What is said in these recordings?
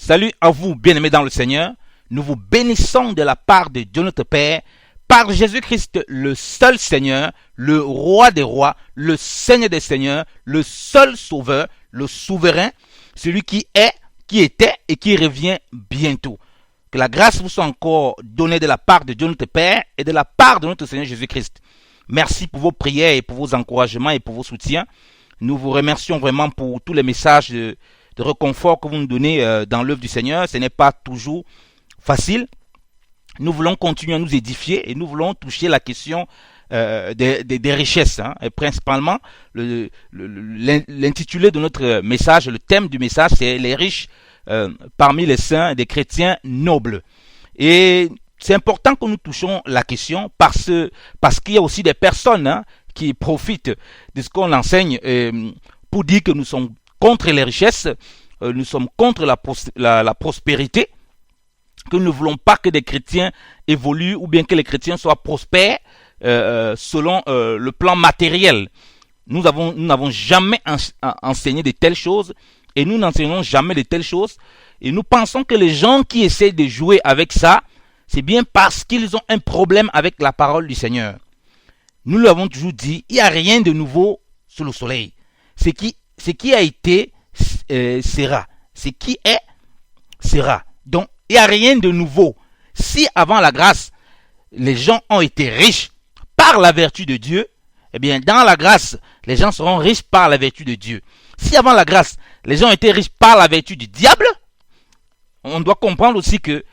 Salut à vous, bien-aimés dans le Seigneur. Nous vous bénissons de la part de Dieu notre Père, par Jésus-Christ, le seul Seigneur, le Roi des rois, le Seigneur des seigneurs, le seul Sauveur, le souverain, celui qui est, qui était et qui revient bientôt. Que la grâce vous soit encore donnée de la part de Dieu notre Père et de la part de notre Seigneur Jésus-Christ. Merci pour vos prières et pour vos encouragements et pour vos soutiens. Nous vous remercions vraiment pour tous les messages de réconfort que vous nous donnez dans l'œuvre du Seigneur. Ce n'est pas toujours facile. Nous voulons continuer à nous édifier et nous voulons toucher la question des richesses. Et principalement, l'intitulé de notre message, le thème du message, c'est les riches parmi les saints des chrétiens nobles. Et c'est important que nous touchions la question parce qu'il y a aussi des personnes qui profitent de ce qu'on enseigne pour dire que nous sommes contre les richesses, nous sommes contre la prospérité, que nous ne voulons pas que des chrétiens évoluent ou bien que les chrétiens soient prospères selon le plan matériel. Nous n'avons jamais enseigné de telles choses et nous n'enseignons jamais de telles choses. Et nous pensons que les gens qui essaient de jouer avec ça, c'est bien parce qu'ils ont un problème avec la parole du Seigneur. Nous l'avons toujours dit, il n'y a rien de nouveau sous le soleil. Ce qui a été sera. Ce qui est sera. Donc, il n'y a rien de nouveau. Si avant la grâce, les gens ont été riches par la vertu de Dieu, eh bien, dans la grâce, les gens seront riches par la vertu de Dieu. Si avant la grâce, les gens étaient riches par la vertu du diable, on doit comprendre aussi que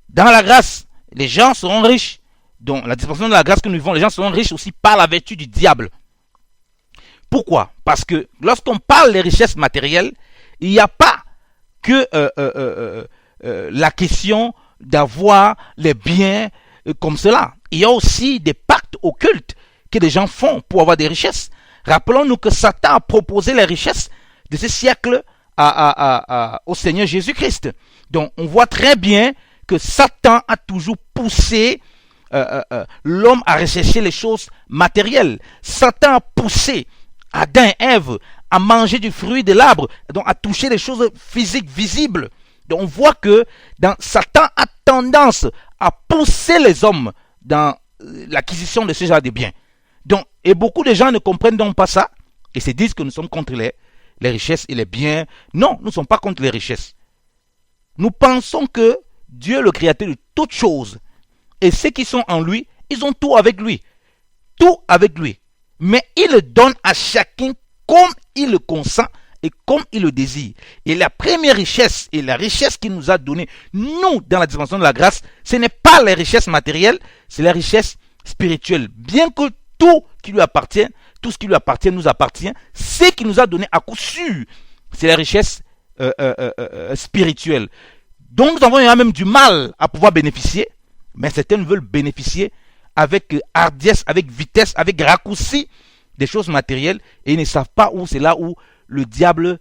dans la grâce, les gens seront riches. Donc, la dispensation de la grâce que nous vivons, les gens seront riches aussi par la vertu du diable. Pourquoi? Parce que lorsqu'on parle des richesses matérielles, il n'y a pas que la question d'avoir les biens comme cela. Il y a aussi des pactes occultes que des gens font pour avoir des richesses. Rappelons-nous que Satan a proposé les richesses de ce siècle au Seigneur Jésus-Christ. Donc, on voit très bien que Satan a toujours poussé l'homme à rechercher les choses matérielles. Satan a poussé Adam et Ève à manger du fruit de l'arbre, donc à toucher des choses physiques, visibles. Donc on voit que Satan a tendance à pousser les hommes dans l'acquisition de ce genre de biens. Donc, et beaucoup de gens ne comprennent donc pas ça et se disent que nous sommes contre les richesses et les biens. Non, nous ne sommes pas contre les richesses. Nous pensons que Dieu, le créateur de toutes choses, et ceux qui sont en lui, ils ont tout avec lui. Tout avec lui. Mais il le donne à chacun comme il le consent et comme il le désire. Et la première richesse et la richesse qu'il nous a donnée, nous, dans la dimension de la grâce, ce n'est pas les richesses matérielles, c'est la richesse spirituelle. Bien que tout qui lui appartient, tout ce qui lui appartient nous appartient, ce qu'il nous a donné à coup sûr, c'est la richesse spirituelle. Donc nous avons même du mal à pouvoir bénéficier, mais certains veulent bénéficier avec hardiesse, avec vitesse, avec raccourci des choses matérielles et ils ne savent pas où c'est là où le diable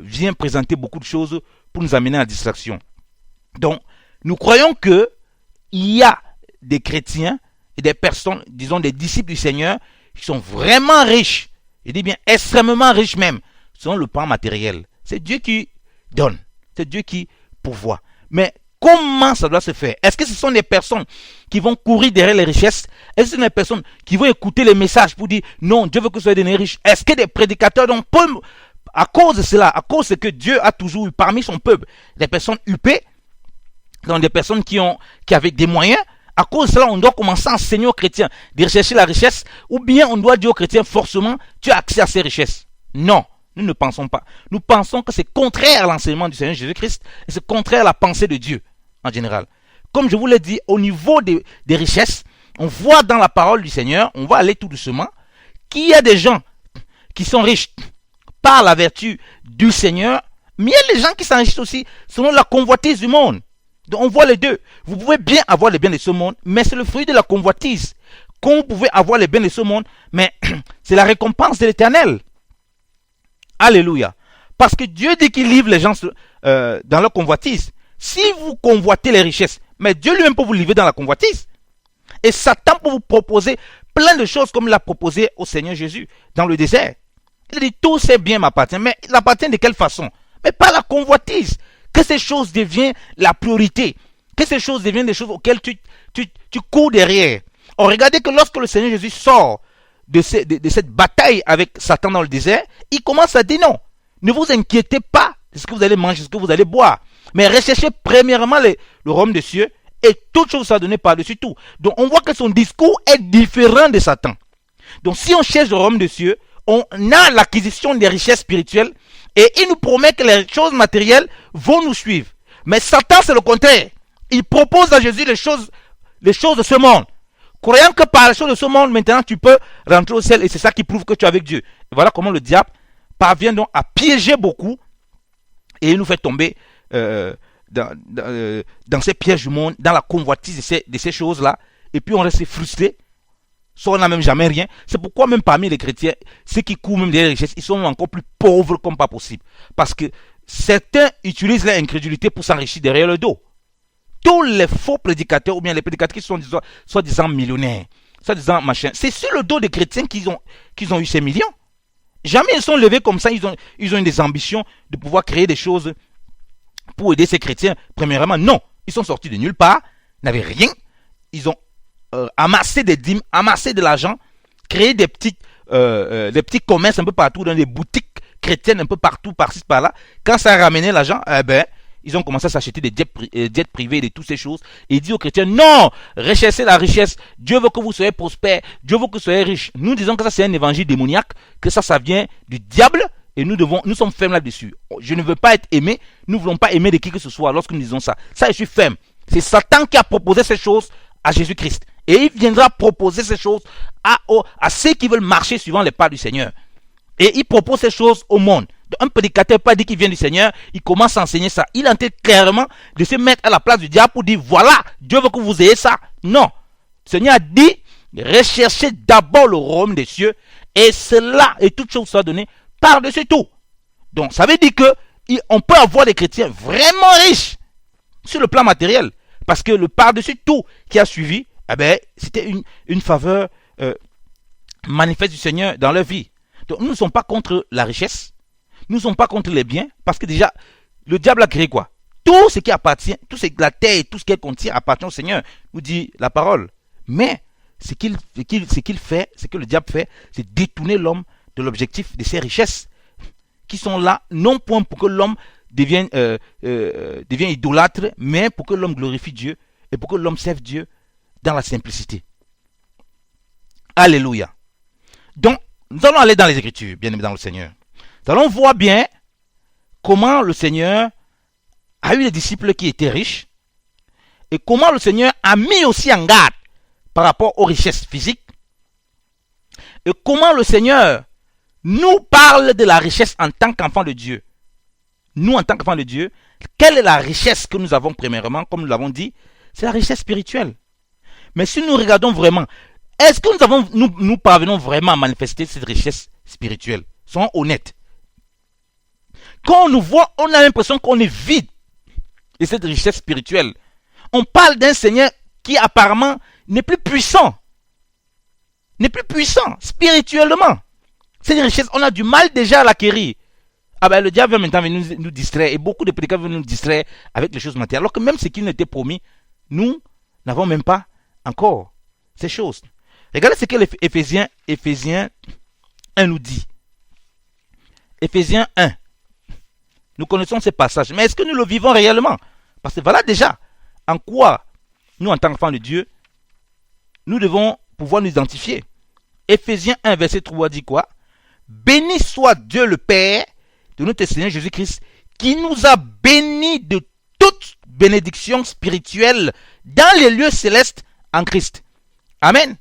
vient présenter beaucoup de choses pour nous amener à la distraction. Donc, nous croyons que il y a des chrétiens et des personnes, disons des disciples du Seigneur, qui sont vraiment riches, je dis bien extrêmement riches même, selon le plan matériel. C'est Dieu qui donne, c'est Dieu qui pourvoit. Mais comment ça doit se faire? Est-ce que ce sont des personnes qui vont courir derrière les richesses? Est-ce que ce sont des personnes qui vont écouter les messages pour dire non, Dieu veut que vous soyez des riches? Est-ce que des prédicateurs à cause de cela, à cause de ce que Dieu a toujours eu parmi son peuple, des personnes huppées, donc des personnes qui avaient des moyens, à cause de cela, on doit commencer à enseigner aux chrétiens de rechercher la richesse, ou bien on doit dire aux chrétiens forcément, tu as accès à ces richesses? Non. Nous ne pensons pas. Nous pensons que c'est contraire à l'enseignement du Seigneur Jésus-Christ et c'est contraire à la pensée de Dieu en général. Comme je vous l'ai dit, au niveau des richesses, on voit dans la parole du Seigneur, on va aller tout doucement, qu'il y a des gens qui sont riches par la vertu du Seigneur, mais il y a des gens qui s'enrichissent aussi selon la convoitise du monde. Donc on voit les deux. Vous pouvez bien avoir les biens de ce monde, mais c'est le fruit de la convoitise. Comme vous pouvez avoir les biens de ce monde, mais c'est la récompense de l'Éternel. Alléluia. Parce que Dieu dit qu'il livre les gens dans leur convoitise. Si vous convoitez les richesses, mais Dieu lui-même peut vous livrer dans la convoitise. Et Satan peut vous proposer plein de choses comme il l'a proposé au Seigneur Jésus dans le désert. Il dit, tous ces biens m'appartiennent. Mais il appartient de quelle façon? Mais pas la convoitise. que ces choses deviennent la priorité, que ces choses deviennent des choses auxquelles tu cours derrière. Regardez que lorsque le Seigneur Jésus sort de cette bataille avec Satan dans le désert, il commence à dire non, ne vous inquiétez pas de ce que vous allez manger, de ce que vous allez boire, mais recherchez premièrement le royaume des cieux et toute chose sera donnée par-dessus tout. Donc on voit que son discours est différent de Satan. Donc si on cherche le royaume des cieux, on a l'acquisition des richesses spirituelles et il nous promet que les choses matérielles vont nous suivre. Mais Satan, c'est le contraire. Il propose à Jésus les choses de ce monde, croyant que par les choses de ce monde, maintenant tu peux rentrer au ciel et c'est ça qui prouve que tu es avec Dieu. Et voilà comment le diable parvient donc à piéger beaucoup et il nous fait tomber dans ces pièges du monde, dans la convoitise de ces choses-là, et puis on reste frustré, soit on n'a même jamais rien. C'est pourquoi même parmi les chrétiens, ceux qui courent même des richesses, ils sont encore plus pauvres comme pas possible. Parce que certains utilisent leur incrédulité pour s'enrichir derrière le dos. Tous les faux prédicateurs, ou bien les prédicateurs qui sont soi-disant millionnaires, soi-disant machin, c'est sur le dos des chrétiens qu'ils ont eu ces millions. Jamais ils sont levés comme ça, ils ont eu des ambitions de pouvoir créer des choses pour aider ces chrétiens. Premièrement, non. Ils sont sortis de nulle part, n'avaient rien. Ils ont amassé des dîmes, amassé de l'argent, créé des petits commerces un peu partout, dans des boutiques chrétiennes un peu partout, par-ci, par-là. Quand ça a ramené l'argent, ils ont commencé à s'acheter des jets privés et toutes ces choses. Et il dit aux chrétiens, non, recherchez la richesse. Dieu veut que vous soyez prospères. Dieu veut que vous soyez riches. Nous disons que ça c'est un évangile démoniaque, que ça vient du diable et nous sommes fermes là-dessus. Je ne veux pas être aimé. Nous ne voulons pas aimer de qui que ce soit lorsque nous disons ça. Ça, je suis ferme. C'est Satan qui a proposé ces choses à Jésus-Christ. Et il viendra proposer ces choses à ceux qui veulent marcher suivant les pas du Seigneur. Et il propose ces choses au monde. Un prédicateur n'a pas dit qu'il vient du Seigneur, il commence à enseigner ça. Il est en train clairement de se mettre à la place du diable pour dire, voilà, Dieu veut que vous ayez ça. Non. Le Seigneur a dit, recherchez d'abord le royaume des cieux, et cela, et toute chose sera donnée par-dessus tout. Donc, ça veut dire que on peut avoir des chrétiens vraiment riches sur le plan matériel, parce que le par-dessus tout qui a suivi, c'était une faveur manifeste du Seigneur dans leur vie. Donc, nous ne sommes pas contre la richesse. Nous ne sommes pas contre les biens, parce que déjà, le diable a créé quoi? Tout ce qui appartient, tout ce que la terre et tout ce qu'elle contient appartient au Seigneur, nous dit la parole. Mais ce qu'il fait, ce que le diable fait, c'est détourner l'homme de l'objectif de ses richesses, qui sont là, non point pour que l'homme devienne idolâtre, mais pour que l'homme glorifie Dieu, et pour que l'homme serve Dieu dans la simplicité. Alléluia. Donc, nous allons aller dans les Écritures, bien aimés dans le Seigneur. Nous allons voir bien comment le Seigneur a eu des disciples qui étaient riches et comment le Seigneur a mis aussi en garde par rapport aux richesses physiques et comment le Seigneur nous parle de la richesse en tant qu'enfants de Dieu. Nous, en tant qu'enfants de Dieu, quelle est la richesse que nous avons premièrement, comme nous l'avons dit? C'est la richesse spirituelle. Mais si nous regardons vraiment, est-ce que nous parvenons vraiment à manifester cette richesse spirituelle? Soyons honnêtes. Quand on nous voit, on a l'impression qu'on est vide de cette richesse spirituelle. On parle d'un Seigneur qui apparemment n'est plus puissant. N'est plus puissant spirituellement. Cette richesse, on a du mal déjà à l'acquérir. Le diable vient maintenant nous distraire et beaucoup de prédicateurs veulent nous distraire avec les choses matérielles. Alors que même ce qui nous était promis, nous n'avons même pas encore ces choses. Regardez ce que Éphésiens 1 nous dit. Éphésiens 1. Nous connaissons ces passages, mais est-ce que nous le vivons réellement? Parce que voilà déjà en quoi nous, en tant qu'enfants de Dieu, nous devons pouvoir nous identifier. Éphésiens 1, verset 3 dit quoi? Béni soit Dieu le Père de notre Seigneur Jésus-Christ, qui nous a bénis de toute bénédiction spirituelle dans les lieux célestes en Christ. Amen.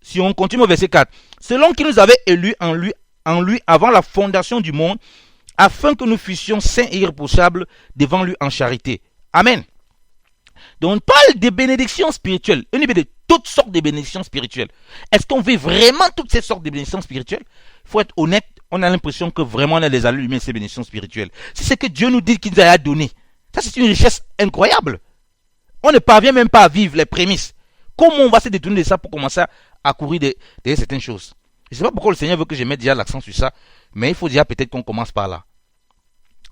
Si on continue au verset 4. Selon qu'il nous avait élus en lui avant la fondation du monde, afin que nous fussions saints et irréprochables devant lui en charité. Amen. Donc on parle des bénédictions spirituelles. On dit de toutes sortes de bénédictions spirituelles. Est-ce qu'on veut vraiment toutes ces sortes de bénédictions spirituelles? Il faut être honnête, on a l'impression que vraiment on a les allures humaines, ces bénédictions spirituelles. C'est ce que Dieu nous dit qu'il nous a donné. Ça, c'est une richesse incroyable. On ne parvient même pas à vivre les prémices. Comment on va se détourner de ça pour commencer à courir derrière certaines choses? Je ne sais pas pourquoi le Seigneur veut que je mette déjà l'accent sur ça, mais il faut déjà peut-être qu'on commence par là.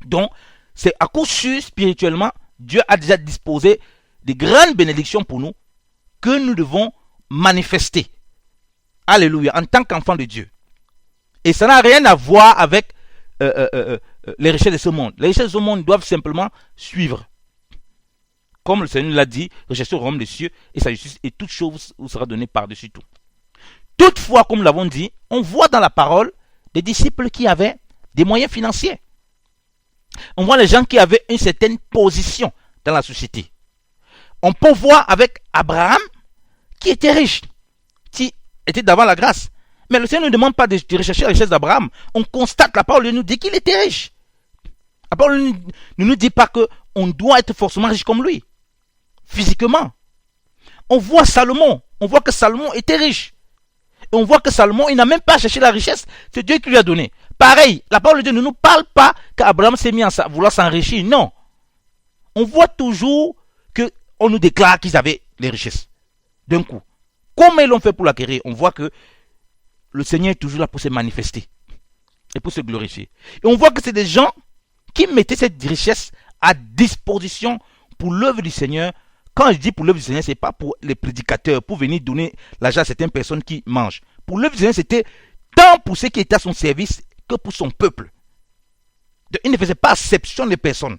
Donc, c'est à coup sûr, spirituellement, Dieu a déjà disposé de grandes bénédictions pour nous que nous devons manifester. Alléluia, en tant qu'enfant de Dieu. Et ça n'a rien à voir avec les richesses de ce monde. Les richesses de ce monde doivent simplement suivre. Comme le Seigneur l'a dit, recherchez au royaume des cieux et sa justice, et toute chose vous sera donnée par-dessus tout. Toutefois, comme nous l'avons dit, on voit dans la parole des disciples qui avaient des moyens financiers. On voit les gens qui avaient une certaine position dans la société. On peut voir avec Abraham qui était riche, qui était devant la grâce. Mais le Seigneur ne demande pas de rechercher la richesse d'Abraham. On constate, la parole nous dit qu'il était riche. La parole ne nous dit pas qu'on doit être forcément riche comme lui, physiquement. On voit Salomon, on voit que Salomon était riche. Et on voit que Salomon, il n'a même pas cherché la richesse, c'est Dieu qui lui a donné. Pareil, la parole de Dieu ne nous parle pas qu'Abraham s'est mis à vouloir s'enrichir, non. On voit toujours qu'on nous déclare qu'ils avaient les richesses, d'un coup. Comment ils l'ont fait pour l'acquérir? On voit que le Seigneur est toujours là pour se manifester et pour se glorifier. Et on voit que c'est des gens qui mettaient cette richesse à disposition pour l'œuvre du Seigneur. Quand je dis pour l'œuvre du Seigneur, ce n'est pas pour les prédicateurs, pour venir donner l'argent à certaines personnes qui mangent. Pour l'œuvre du Seigneur, c'était tant pour ceux qui étaient à son service que pour son peuple. Donc, il ne faisait pas exception des personnes.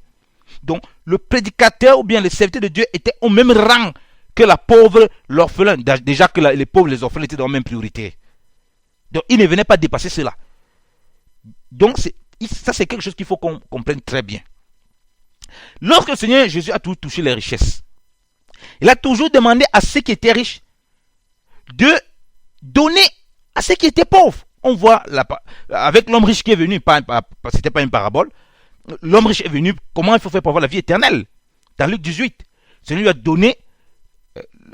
Donc, le prédicateur ou bien le serviteur de Dieu était au même rang que la pauvre, l'orphelin. Déjà que les pauvres, les orphelins étaient dans la même priorité. Donc, il ne venait pas dépasser cela. Donc, ça, c'est quelque chose qu'il faut qu'on comprenne très bien. Lorsque le Seigneur Jésus a toujours touché les richesses, il a toujours demandé à ceux qui étaient riches de donner à ceux qui étaient pauvres. On voit avec l'homme riche qui est venu, c'était pas une parabole, l'homme riche est venu, comment il faut faire pour avoir la vie éternelle. Dans Luc 18, le Seigneur lui a donné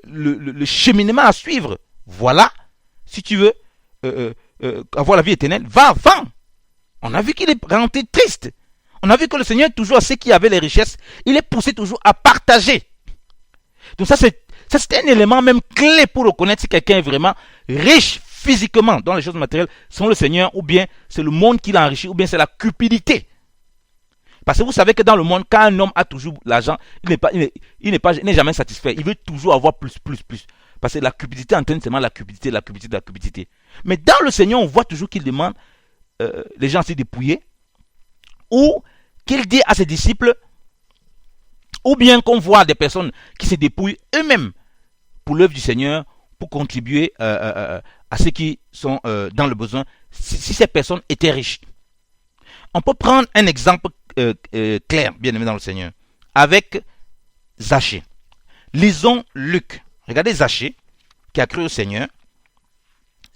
le cheminement à suivre. Voilà, si tu veux avoir la vie éternelle, va. On a vu qu'il est rentré triste. On a vu que le Seigneur, toujours à ceux qui avaient les richesses, il est poussé toujours à partager. Donc ça c'est un élément même clé pour reconnaître si quelqu'un est vraiment riche physiquement dans les choses matérielles, c'est le Seigneur, ou bien c'est le monde qui l'a enrichi, ou bien c'est la cupidité. Parce que vous savez que dans le monde, quand un homme a toujours l'argent, il n'est jamais satisfait. Il veut toujours avoir plus. Parce que la cupidité entraîne seulement la cupidité. Mais dans le Seigneur, on voit toujours qu'il demande les gens à se dépouiller, ou qu'il dit à ses disciples, ou bien qu'on voit des personnes qui se dépouillent eux-mêmes pour l'œuvre du Seigneur, pour contribuer à ceux qui sont dans le besoin, si ces personnes étaient riches. On peut prendre un exemple clair, bien aimé dans le Seigneur, avec Zachée. Lisons Luc. Regardez Zachée, qui a cru au Seigneur.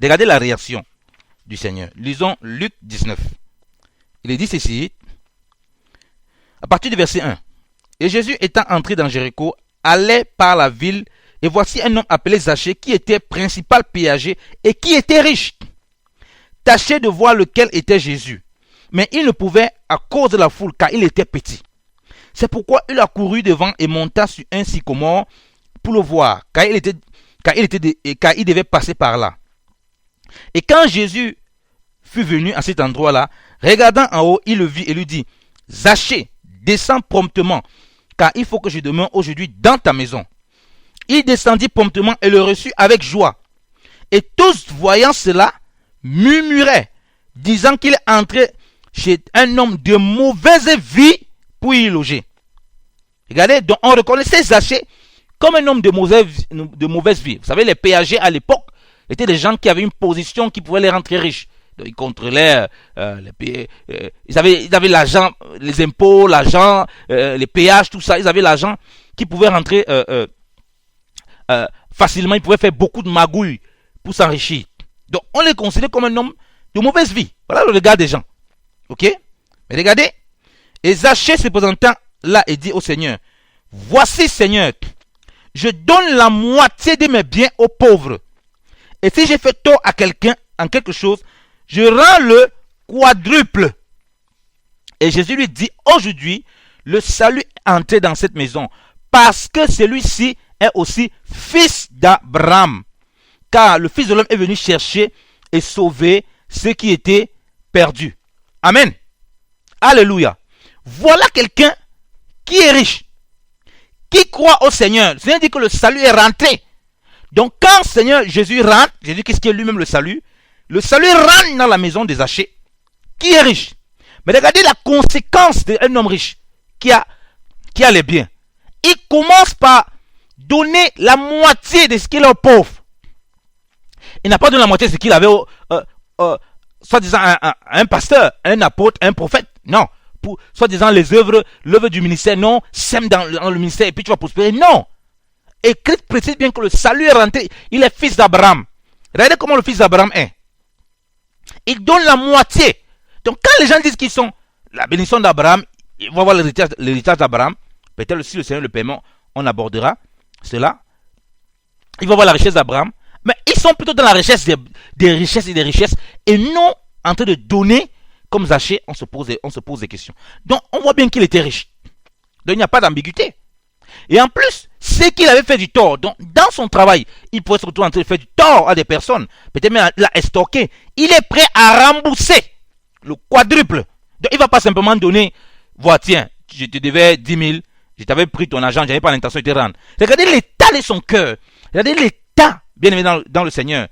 Regardez la réaction du Seigneur. Lisons Luc 19. Il est dit ceci, à partir du verset 1. Et Jésus étant entré dans Jéricho, allait par la ville, et voici un homme appelé Zachée, qui était principal péager, et qui était riche. Tâchait de voir lequel était Jésus. Mais il ne pouvait à cause de la foule, car il était petit. C'est pourquoi il a couru devant et monta sur un sycomore pour le voir, car il devait passer par là. Et quand Jésus fut venu à cet endroit-là, regardant en haut, il le vit et lui dit, Zachée, descends promptement, car il faut que je demeure aujourd'hui dans ta maison. Il descendit promptement et le reçut avec joie. Et tous, voyant cela, murmuraient, disant qu'il entrait chez un homme de mauvaise vie pour y loger. Regardez, donc on reconnaissait Zachée comme un homme de mauvaise vie. Vous savez, les péagers à l'époque étaient des gens qui avaient une position qui pouvait les rendre très riches. Donc, ils contrôlaient ils avaient l'argent, les impôts, l'argent, les péages, tout ça. Ils avaient l'argent qui pouvait rentrer facilement. Ils pouvaient faire beaucoup de magouilles pour s'enrichir. Donc, on les considérait comme un homme de mauvaise vie. Voilà le regard des gens. Ok? Mais regardez. Et Zachée se présentant là et dit au Seigneur, voici Seigneur, je donne la moitié de mes biens aux pauvres. Et si j'ai fait tort à quelqu'un en quelque chose, je rends le quadruple. Et Jésus lui dit, aujourd'hui, le salut est entré dans cette maison, parce que celui-ci est aussi fils d'Abraham. Car le Fils de l'homme est venu chercher et sauver ceux qui étaient perdus. Amen. Alléluia. voilà quelqu'un qui est riche, qui croit au Seigneur. Le Seigneur dit que le salut est rentré. Donc quand le Seigneur Jésus rentre, Jésus qu'est-ce qui est lui-même le salut rentre dans la maison de Zachée, qui est riche. Mais regardez la conséquence d'un homme riche qui a les biens. Il commence par donner la moitié de ce qu'il a aux pauvres. Il n'a pas donné la moitié de ce qu'il avait soi-disant un pasteur, un apôtre, un prophète. Non. Pour soi-disant l'œuvre du ministère. Non. Sème dans le ministère et puis tu vas prospérer. Non. Et Christ précise bien que le salut est rentré. Il est fils d'Abraham. Regardez comment le fils d'Abraham est. Il donne la moitié. Donc quand les gens disent qu'ils sont la bénédiction d'Abraham, ils vont voir l'héritage d'Abraham. Peut-être si le Seigneur le permet, on abordera cela. Ils vont voir la richesse d'Abraham. Mais ils sont plutôt dans la richesse des richesses et des richesses. Et non en train de donner comme Zachée, on se pose des questions. Donc on voit bien qu'il était riche. Donc il n'y a pas d'ambiguïté. Et en plus, c'est qu'il avait fait du tort. Donc dans son travail, il pouvait se retrouver en train de faire du tort à des personnes. Peut-être même l'a estorqué. Il est prêt à rembourser le quadruple. Donc il ne va pas simplement donner, voilà, tiens, je te devais 10 000, je t'avais pris ton argent, je n'avais pas l'intention de te rendre. Regardez l'état de son cœur. Regardez l'état, bien évidemment, dans le Seigneur,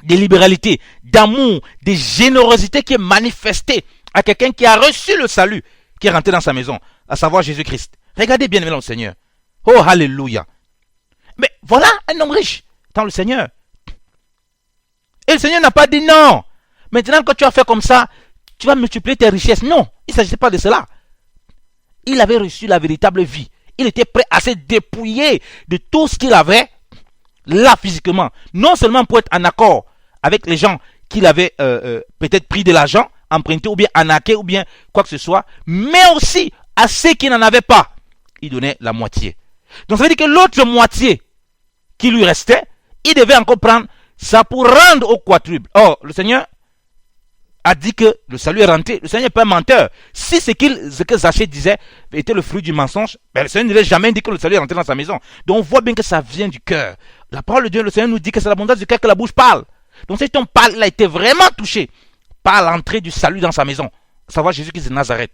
de libéralité, d'amour, de générosité qui est manifestée à quelqu'un qui a reçu le salut, qui est rentré dans sa maison, à savoir Jésus-Christ. Regardez bien évidemment le Seigneur. Oh, alléluia. Mais voilà un homme riche dans le Seigneur. Et le Seigneur n'a pas dit non. Maintenant, quand tu as fait comme ça, tu vas multiplier tes richesses. Non, il ne s'agissait pas de cela. Il avait reçu la véritable vie. Il était prêt à se dépouiller de tout ce qu'il avait là physiquement. Non seulement pour être en accord avec les gens qu'il avait peut-être pris de l'argent, emprunté ou bien arnaqué ou bien quoi que ce soit, mais aussi à ceux qui n'en avaient pas. Il donnait la moitié. Donc ça veut dire que l'autre moitié qui lui restait, il devait encore prendre ça pour rendre au quadruple. Or, le Seigneur a dit que le salut est rentré. Le Seigneur n'est pas un menteur. Si ce que Zachée disait était le fruit du mensonge, ben le Seigneur ne l'avait jamais dit que le salut est rentré dans sa maison. Donc on voit bien que ça vient du cœur. La parole de Dieu, le Seigneur nous dit que c'est l'abondance du cœur que la bouche parle. Donc cet homme parle, il a été vraiment touché par l'entrée du salut dans sa maison. À savoir Jésus-Christ de Nazareth.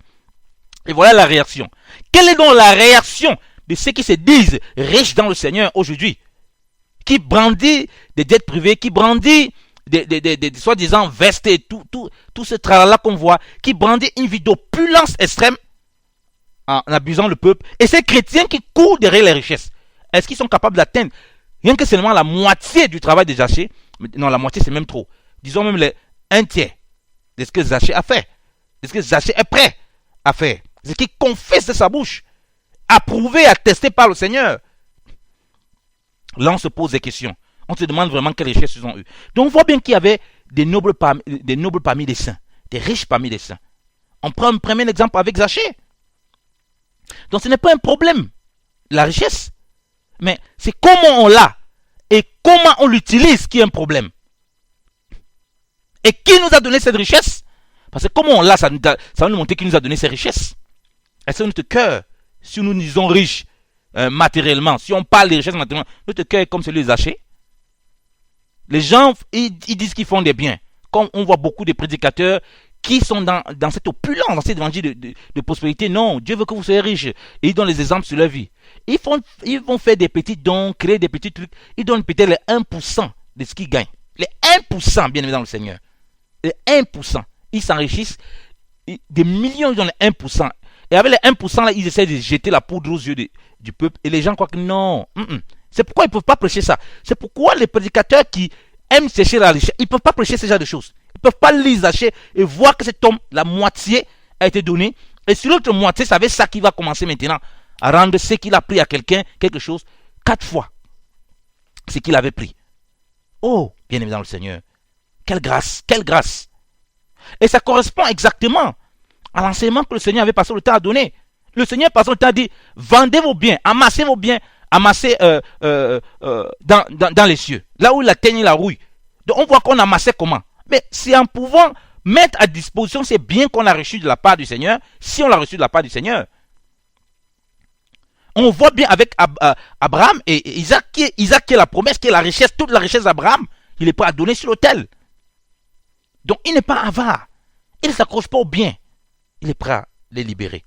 Et voilà la réaction. Quelle est donc la réaction de ceux qui se disent riches dans le Seigneur aujourd'hui? Qui brandit des dettes privées, qui brandit des soi-disant vestes et tout ce tralala qu'on voit, qui brandit une vie d'opulence extrême en abusant le peuple. Et ces chrétiens qui courent derrière les richesses, est-ce qu'ils sont capables d'atteindre rien que seulement la moitié du travail de Zachée? Non, la moitié c'est même trop. Disons même un tiers de ce que Zachée a fait, de ce que Zachée est prêt à faire, ce qu'il confesse de sa bouche, approuvé, attesté par le Seigneur. Là on se pose des questions. On se demande vraiment quelles richesses ils ont eu. Donc on voit bien qu'il y avait des nobles parmi les saints, des riches parmi les saints. On prend un premier exemple avec Zachée. Donc ce n'est pas un problème, la richesse. Mais c'est comment on l'a et comment on l'utilise qui est un problème. Et qui nous a donné cette richesse? Parce que comment on l'a, ça va nous montrer qui nous a donné ces richesses. Est-ce que notre cœur, si nous disons riches matériellement, si on parle des richesses matériellement, notre cœur est comme celui de Zachée? Les gens, ils disent qu'ils font des biens. Comme on voit beaucoup de prédicateurs qui sont dans cette opulence, dans cet évangile de prospérité. Non, Dieu veut que vous soyez riches. Et ils donnent les exemples sur leur vie. Ils vont faire des petits dons, créer des petits trucs. Ils donnent peut-être les 1% de ce qu'ils gagnent. Les 1%, bien évidemment, le Seigneur. Les 1%. Ils s'enrichissent. Des millions, ils donnent les 1%. Et avec les 1%, là, ils essaient de jeter la poudre aux yeux du peuple. Et les gens croient que non. C'est pourquoi ils ne peuvent pas prêcher ça. C'est pourquoi les prédicateurs qui aiment chercher la richesse, ils ne peuvent pas prêcher ce genre de choses. Ils ne peuvent pas lire Zachée et voir que cet homme, la moitié a été donnée. Et sur l'autre moitié, c'est avec ça qu'il va commencer maintenant à rendre ce qu'il a pris à quelqu'un, quelque chose, 4 fois ce qu'il avait pris. Oh, bien évidemment le Seigneur. Quelle grâce, quelle grâce. Et ça correspond exactement à l'enseignement que le Seigneur avait passé le temps à donner. Le Seigneur passé le temps à dire, vendez vos biens, amassez vos biens, amassez dans les cieux. Là où il atteigne la rouille. Donc on voit qu'on amassait comment? Mais c'est en pouvant mettre à disposition ces biens qu'on a reçus de la part du Seigneur, si on l'a reçu de la part du Seigneur. On voit bien avec Abraham et Isaac qui est la promesse, qui est la richesse, toute la richesse d'Abraham, il est prêt à donner sur l'autel. Donc il n'est pas avare. Il ne s'accroche pas au bien. Il est prêt les libérer.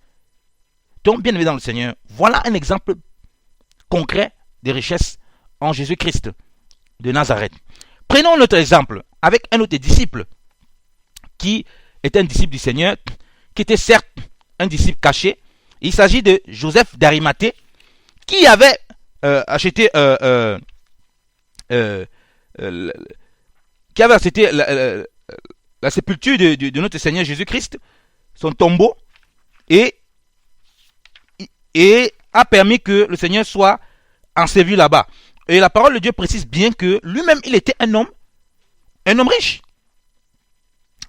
Donc, bien aimé dans le Seigneur, voilà un exemple concret des richesses en Jésus-Christ de Nazareth. Prenons notre exemple avec un autre disciple qui est un disciple du Seigneur, qui était certes un disciple caché. Il s'agit de Joseph d'Arimathée qui avait acheté la sépulture de notre Seigneur Jésus-Christ, son tombeau, et a permis que le Seigneur soit enseveli là-bas. Et la parole de Dieu précise bien que lui-même, il était un homme riche.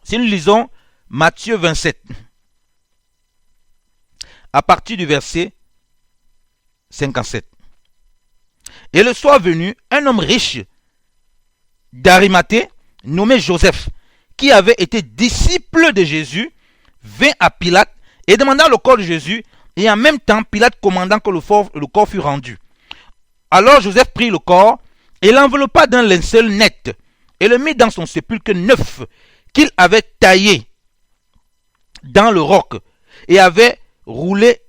Si nous lisons Matthieu 27, à partir du verset 57. Et le soir venu, un homme riche d'Arimathée, nommé Joseph, qui avait été disciple de Jésus, vint à Pilate et demanda le corps de Jésus, et en même temps Pilate commandant que le corps fût rendu. Alors Joseph prit le corps et l'enveloppa d'un linceul net et le mit dans son sépulcre neuf qu'il avait taillé dans le roc et avait roulé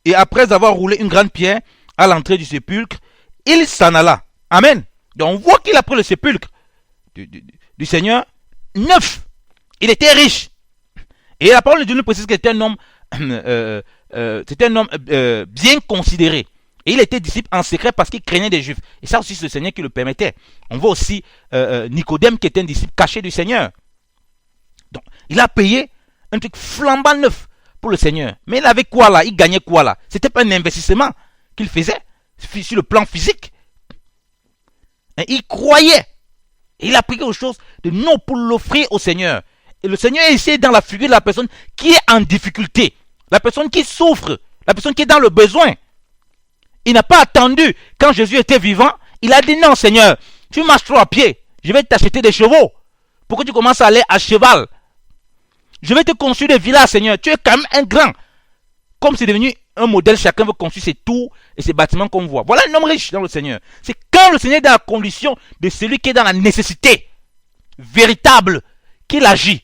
et après avoir roulé une grande pierre à l'entrée du sépulcre, il s'en alla. Amen. Donc on voit qu'il a pris le sépulcre du Seigneur neuf. Il était riche. Et la parole de Dieu nous précise qu'il était un homme bien considéré. Et il était disciple en secret parce qu'il craignait des Juifs. Et ça aussi, c'est le Seigneur qui le permettait. On voit aussi Nicodème qui était un disciple caché du Seigneur. Donc, il a payé un truc flambant neuf pour le Seigneur. Mais il avait quoi là? Il gagnait quoi là? C'était pas un investissement qu'il faisait sur le plan physique. Et il croyait. Et il a pris quelque chose de non pour l'offrir au Seigneur. Et le Seigneur est ici dans la figure de la personne qui est en difficulté. La personne qui souffre. La personne qui est dans le besoin. Il n'a pas attendu quand Jésus était vivant. Il a dit non Seigneur, tu marches trop à pied. Je vais t'acheter des chevaux. Pour que tu commences à aller à cheval. Je vais te construire des villas Seigneur. Tu es quand même un grand. Comme c'est devenu un modèle, chacun veut construire ses tours et ses bâtiments qu'on voit. Voilà un homme riche dans le Seigneur. C'est quand le Seigneur est dans la condition de celui qui est dans la nécessité véritable qu'il agit.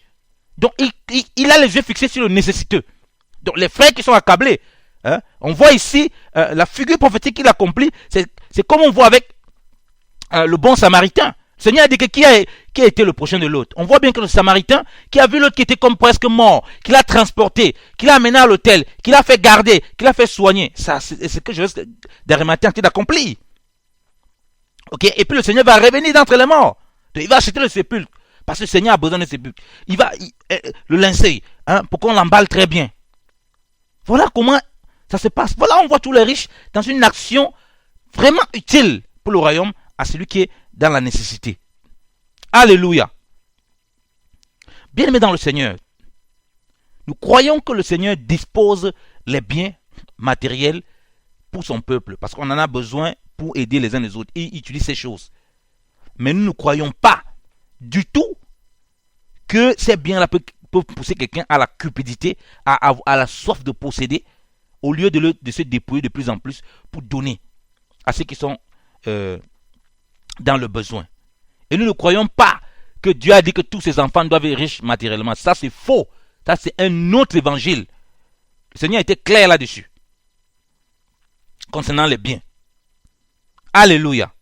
Donc il a les yeux fixés sur le nécessiteux. Donc les frères qui sont accablés, hein, on voit ici la figure prophétique qu'il accomplit. C'est comme on voit avec le bon samaritain. Le Seigneur a dit que qui a été le prochain de l'autre. On voit bien que le samaritain qui a vu l'autre qui était comme presque mort, qui l'a transporté, qui l'a amené à l'hôtel, qui l'a fait garder, qui l'a fait soigner. Ça, c'est ce que Joseph d'Arimathée a accompli. Ok, et puis le Seigneur va revenir d'entre les morts. Donc, il va acheter le sépulcre. Parce que le Seigneur a besoin de sépulcre. Il va le lincer, hein, pour qu'on l'emballe très bien. Voilà comment ça se passe. Voilà, on voit tous les riches dans une action vraiment utile pour le royaume à celui qui est dans la nécessité. Alléluia. Bien-aimés dans le Seigneur, nous croyons que le Seigneur dispose les biens matériels pour son peuple, parce qu'on en a besoin pour aider les uns les autres. Il utilise ces choses. Mais nous ne croyons pas du tout que ces biens-là peuvent pousser quelqu'un à la cupidité, à la soif de posséder, au lieu de se dépouiller de plus en plus pour donner à ceux qui sont dans le besoin. Et nous ne croyons pas que Dieu a dit que tous ses enfants doivent être riches matériellement. Ça, c'est faux. Ça, c'est un autre évangile. Le Seigneur était clair là-dessus. Concernant les biens. Alléluia.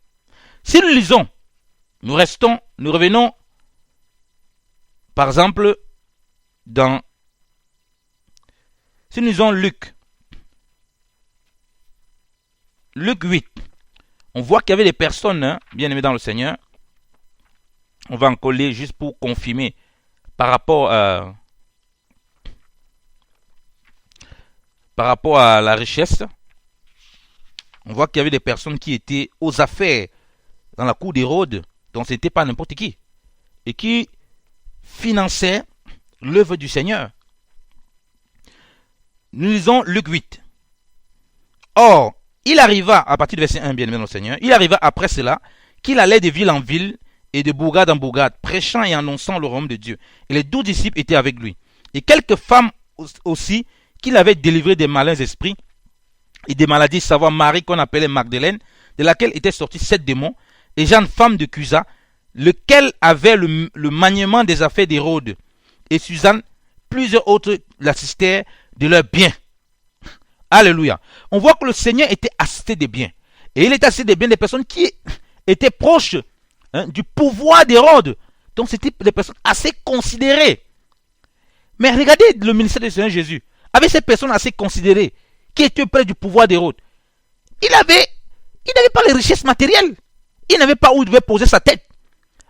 Si nous lisons, nous revenons, par exemple, si nous lisons Luc 8, on voit qu'il y avait des personnes, hein, bien aimées dans le Seigneur. On va en coller juste pour confirmer par rapport à la richesse. On voit qu'il y avait des personnes qui étaient aux affaires dans la cour d'Hérode, donc ce n'était pas n'importe qui, et qui finançaient l'œuvre du Seigneur. Nous lisons Luc 8. Or, il arriva, à partir du verset 1, bien aimé dans le Seigneur, il arriva après cela qu'il allait de ville en ville et de bourgade en bourgade, prêchant et annonçant le royaume de Dieu. Et les 12 disciples étaient avec lui. Et quelques femmes aussi qu'il avait délivrées des malins esprits et des maladies, savoir Marie qu'on appelait Magdalène, de laquelle étaient sortis 7 démons, et Jeanne, femme de Cusa, lequel avait le maniement des affaires d'Hérode, et Suzanne, plusieurs autres l'assistèrent de leurs biens. Alléluia. On voit que le Seigneur était assisté des biens. Et il était assisté des biens des personnes qui étaient proches du pouvoir d'Hérode. Donc c'était des personnes assez considérées. Mais regardez le ministère du Seigneur Jésus. Avec ces personnes assez considérées, qui étaient près du pouvoir d'Hérode, il n'avait pas les richesses matérielles. Il n'avait pas où il devait poser sa tête.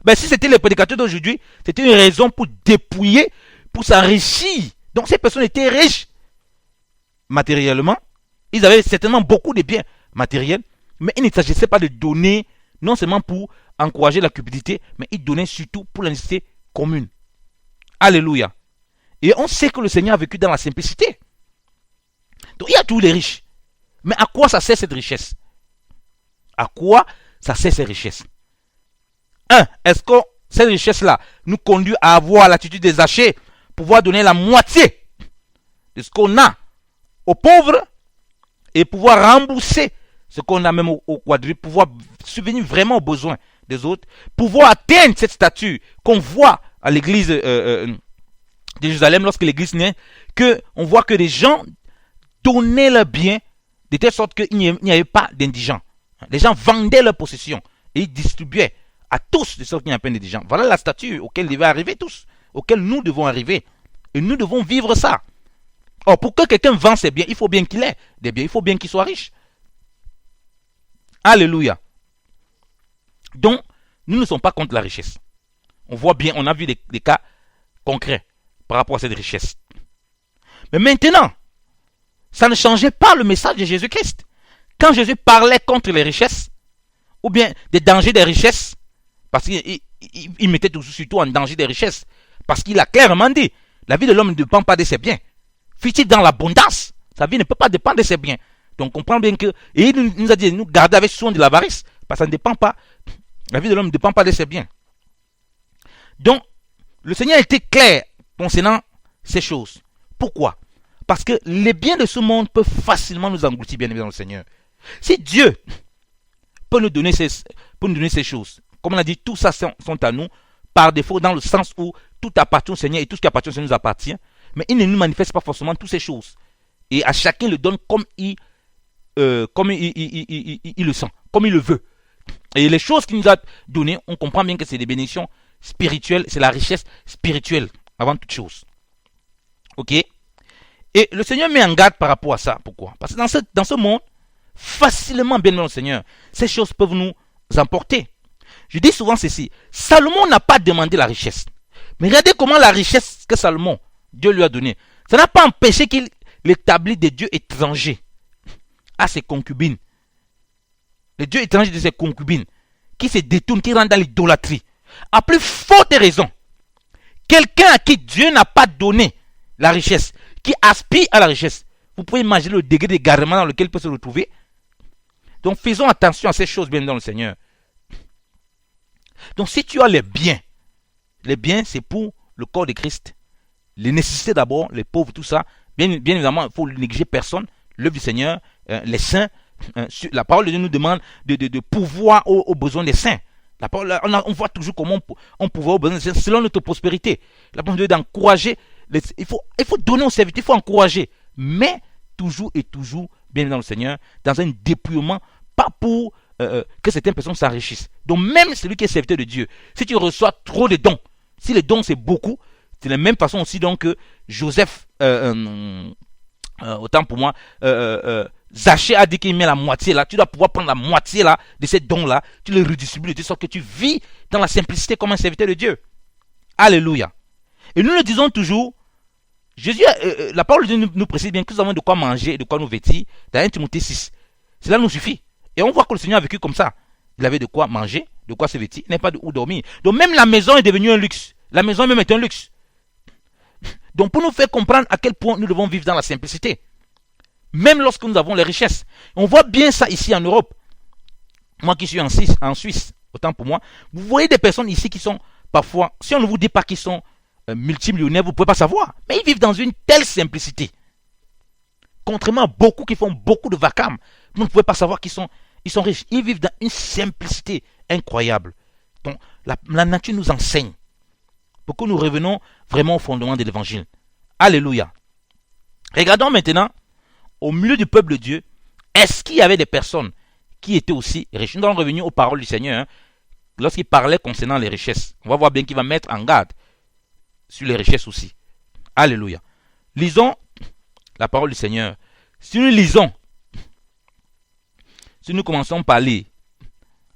Ben, si c'était les prédicateurs d'aujourd'hui, c'était une raison pour dépouiller, pour s'enrichir. Donc ces personnes étaient riches matériellement. Ils avaient certainement beaucoup de biens matériels, mais il ne s'agissait pas de donner, non seulement pour encourager la cupidité, mais ils donnaient surtout pour la nécessité commune. Alléluia. Et on sait que le Seigneur a vécu dans la simplicité. Donc il y a tous les riches. Mais à quoi ça sert cette richesse? À quoi ça sert ces richesses? Est-ce que cette richesse-là nous conduit à avoir l'attitude des Zachée, pouvoir donner la moitié de ce qu'on a aux pauvres et pouvoir rembourser ce qu'on a même au quadruple, pouvoir subvenir vraiment aux besoins des autres, pouvoir atteindre cette statue qu'on voit à l'église de Jérusalem lorsque l'église naît, qu'on voit que les gens donnaient leurs biens de telle sorte qu'il n'y avait pas d'indigents. Les gens vendaient leurs possessions et ils distribuaient à tous de sorte qu'il n'y a pas d'indigents. Voilà la statue auquel ils devaient arriver tous, auquel nous devons arriver. Et nous devons vivre ça. Or, pour que quelqu'un vende ses biens, il faut bien qu'il ait des biens, il faut bien qu'il soit riche. Alléluia. Donc, nous ne sommes pas contre la richesse. On voit bien, on a vu des cas concrets par rapport à cette richesse. Mais maintenant, ça ne changeait pas le message de Jésus-Christ. Quand Jésus parlait contre les richesses, ou bien des dangers des richesses, parce qu'il mettait surtout en danger des richesses, parce qu'il a clairement dit, la vie de l'homme ne dépend pas de ses biens. Fut-il dans l'abondance, sa vie ne peut pas dépendre de ses biens. Donc on comprend bien que, et il nous a dit, nous garder avec soin de l'avarice, parce que ça ne dépend pas, la vie de l'homme ne dépend pas de ses biens. Donc, le Seigneur était clair concernant ces choses. Pourquoi? Parce que les biens de ce monde peuvent facilement nous engloutir, bien évidemment, le Seigneur. Si Dieu peut nous donner ces choses, comme on a dit, tout ça sont à nous, par défaut, dans le sens où tout appartient au Seigneur et tout ce qui appartient au Seigneur nous appartient, mais il ne nous manifeste pas forcément toutes ces choses. Et à chacun le donne comme il le sent, comme il le veut. Et les choses qu'il nous a données, on comprend bien que c'est des bénédictions spirituelles, c'est la richesse spirituelle avant toute chose. Ok? Et le Seigneur met en garde par rapport à ça. Pourquoi? Parce que dans ce monde, facilement, bien dans le Seigneur, ces choses peuvent nous emporter. Je dis souvent ceci. Salomon n'a pas demandé la richesse. Mais regardez comment la richesse que Salomon, Dieu lui a donnée, ça n'a pas empêché qu'il établisse des dieux étrangers à ses concubines. Les dieux étrangers de ses concubines, qui se détournent, qui rentrent dans l'idolâtrie. À plus forte raison, quelqu'un à qui Dieu n'a pas donné la richesse, qui aspire à la richesse, vous pouvez imaginer le degré d'égarement dans lequel il peut se retrouver. Donc faisons attention à ces choses bien dans le Seigneur. Donc si tu as les biens c'est pour le corps de Christ. Les nécessités d'abord, les pauvres, tout ça. Bien évidemment, il ne faut négliger personne. L'œuvre du Seigneur, les saints. La parole de Dieu nous demande de pouvoir aux besoins des saints. La parole, on voit toujours comment on pouvoir aux besoins des saints selon notre prospérité. La parole de Dieu d'encourager. Il faut donner aux serviteurs, il faut encourager. Mais toujours et toujours, bien dans le Seigneur, dans un dépouillement, pas pour que certaines personnes s'enrichissent. Donc même celui qui est serviteur de Dieu, si tu reçois trop de dons, si les dons c'est beaucoup, c'est de la même façon aussi donc que Joseph, autant pour moi, Zachée a dit qu'il met la moitié là, tu dois pouvoir prendre la moitié là de ces dons là, tu les redistribues de sorte que tu vis dans la simplicité comme un serviteur de Dieu. Alléluia. Et nous le disons toujours, Jésus, la parole de Dieu nous précise bien que nous avons de quoi manger et de quoi nous vêtir dans 1 Timothée 6. Cela nous suffit. Et on voit que le Seigneur a vécu comme ça. Il avait de quoi manger, de quoi se vêtir, il n'avait pas où dormir. Donc même la maison est devenue un luxe. La maison même est un luxe. Donc pour nous faire comprendre à quel point nous devons vivre dans la simplicité. Même lorsque nous avons les richesses. On voit bien ça ici en Europe. Moi qui suis en Suisse, autant pour moi, vous voyez des personnes ici qui sont parfois, si on ne vous dit pas qu'ils sont multimillionnaires, vous ne pouvez pas savoir. Mais ils vivent dans une telle simplicité. Contrairement à beaucoup qui font beaucoup de vacarme, vous ne pouvez pas savoir qu'ils sont riches. Ils vivent dans une simplicité incroyable. Donc la nature nous enseigne pour que nous revenons vraiment au fondement de l'évangile. Alléluia. Regardons maintenant, au milieu du peuple de Dieu, est-ce qu'il y avait des personnes qui étaient aussi riches? Nous allons revenir aux paroles du Seigneur, lorsqu'il parlait concernant les richesses. On va voir bien qu'il va mettre en garde sur les richesses aussi. Alléluia. Lisons la parole du Seigneur. Si nous lisons, si nous commençons par lire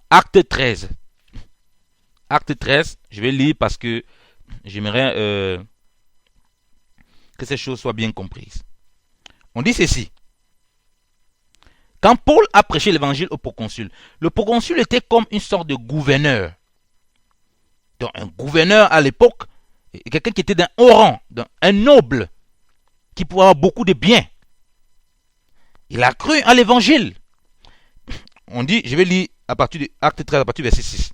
Acte 13. Acte 13, je vais lire parce que j'aimerais que ces choses soient bien comprises. On dit ceci. Quand Paul a prêché l'évangile au proconsul, le proconsul était comme une sorte de gouverneur. Donc un gouverneur à l'époque, quelqu'un qui était d'un haut rang, un noble, qui pouvait avoir beaucoup de biens. Il a cru à l'évangile. On dit, je vais lire à partir de Acte 13, à partir du verset 6.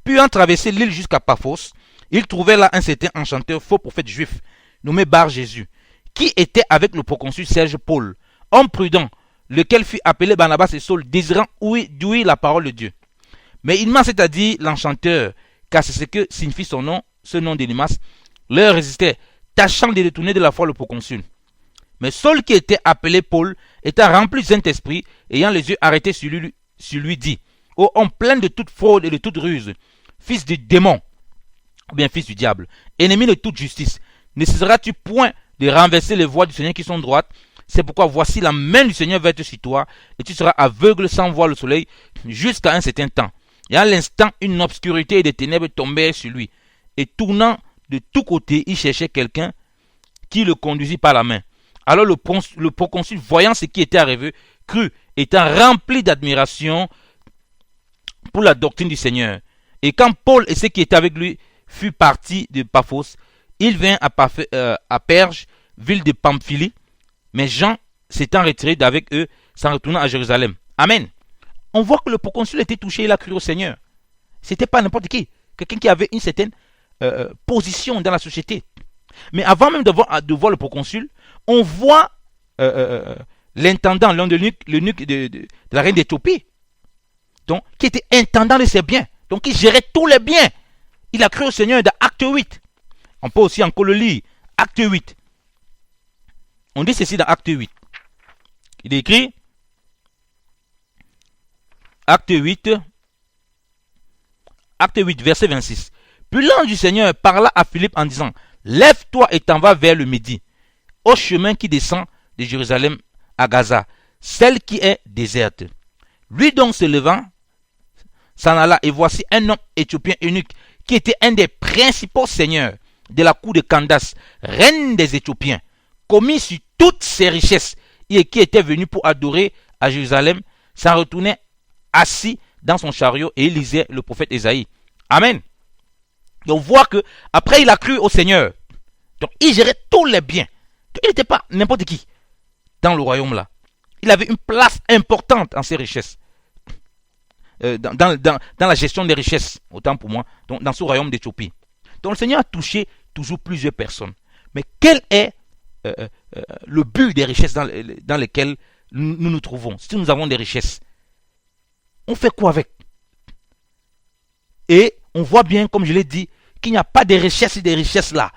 Puis en traversant l'île jusqu'à Paphos, il trouvait là un certain enchanteur, faux prophète juif, nommé Bar Jésus, qui était avec le proconsul Serge Paul, homme prudent, lequel fut appelé Barnabas et Saul, désirant d'ouïr la parole de Dieu. Mais il m'a c'est-à-dire l'enchanteur, car c'est ce que signifie son nom, ce nom d'Elymas, leur résistait, tâchant de détourner de la foi le proconsul. Mais Saul, qui était appelé Paul, étant rempli du Saint-Esprit, ayant les yeux arrêtés sur lui dit, ô homme plein de toute fraude et de toute ruse, fils du démon, ou bien fils du diable, ennemi de toute justice, ne cesseras-tu point de renverser les voies du Seigneur qui sont droites? C'est pourquoi voici la main du Seigneur va être sur toi, et tu seras aveugle sans voir le soleil jusqu'à un certain temps. Et à l'instant, une obscurité et des ténèbres tombèrent sur lui. Et tournant de tous côtés, il cherchait quelqu'un qui le conduisit par la main. Alors le proconsul, voyant ce qui était arrivé, crut, étant rempli d'admiration pour la doctrine du Seigneur. Et quand Paul et ceux qui étaient avec lui furent partis de Paphos, il vint à Perge, ville de Pamphylie, mais Jean s'étant retiré d'avec eux, s'en retournant à Jérusalem. Amen. On voit que le proconsul était touché, il a cru au Seigneur. C'était pas n'importe qui. Quelqu'un qui avait une certaine position dans la société. Mais avant même de voir le proconsul, on voit l'intendant, l'eunuque de la reine d'Éthiopie, donc qui était intendant de ses biens. Donc il gérait tous les biens. Il a cru au Seigneur dans Acte 8. On peut aussi encore le lire. Acte 8. On dit ceci dans Acte 8. Il est écrit Acte 8, verset 26. Puis l'ange du Seigneur parla à Philippe en disant, lève-toi et t'en vas vers le midi, au chemin qui descend de Jérusalem à Gaza, celle qui est déserte. Lui donc se levant, s'en alla, et voici un homme éthiopien eunuque, qui était un des principaux seigneurs de la cour de Candace, reine des Éthiopiens, commis sur toutes ses richesses, et qui était venu pour adorer à Jérusalem, s'en retournait assis dans son chariot, et il lisait le prophète Ésaïe. Amen. Et on voit que après il a cru au Seigneur. Donc il gérait tous les biens. Donc, il n'était pas n'importe qui dans le royaume là. Il avait une place importante en ses richesses. Dans la gestion des richesses, autant pour moi, donc dans ce royaume d'Éthiopie. Donc le Seigneur a touché toujours plusieurs personnes. Mais quel est le but des richesses dans lesquelles nous nous trouvons? Si nous avons des richesses, on fait quoi avec? Et on voit bien, comme je l'ai dit, qu'il n'y a pas de richesses et des richesses là.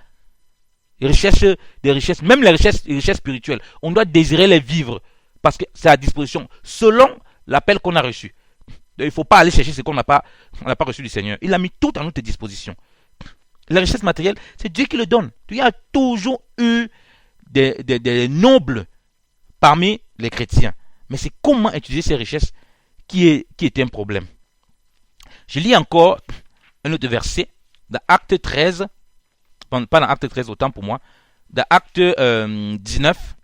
Des richesses, même les richesses spirituelles. On doit désirer les vivre parce que c'est à disposition selon l'appel qu'on a reçu. Donc, il ne faut pas aller chercher ce qu'on n'a pas reçu du Seigneur. Il a mis tout à notre disposition. Les richesses matérielles, c'est Dieu qui le donne. Il y a toujours eu des nobles parmi les chrétiens. Mais c'est comment utiliser ces richesses qui est un problème. Je lis encore un autre verset dans Acte 13, pas dans Acte 13 autant pour moi, dans Acte 19.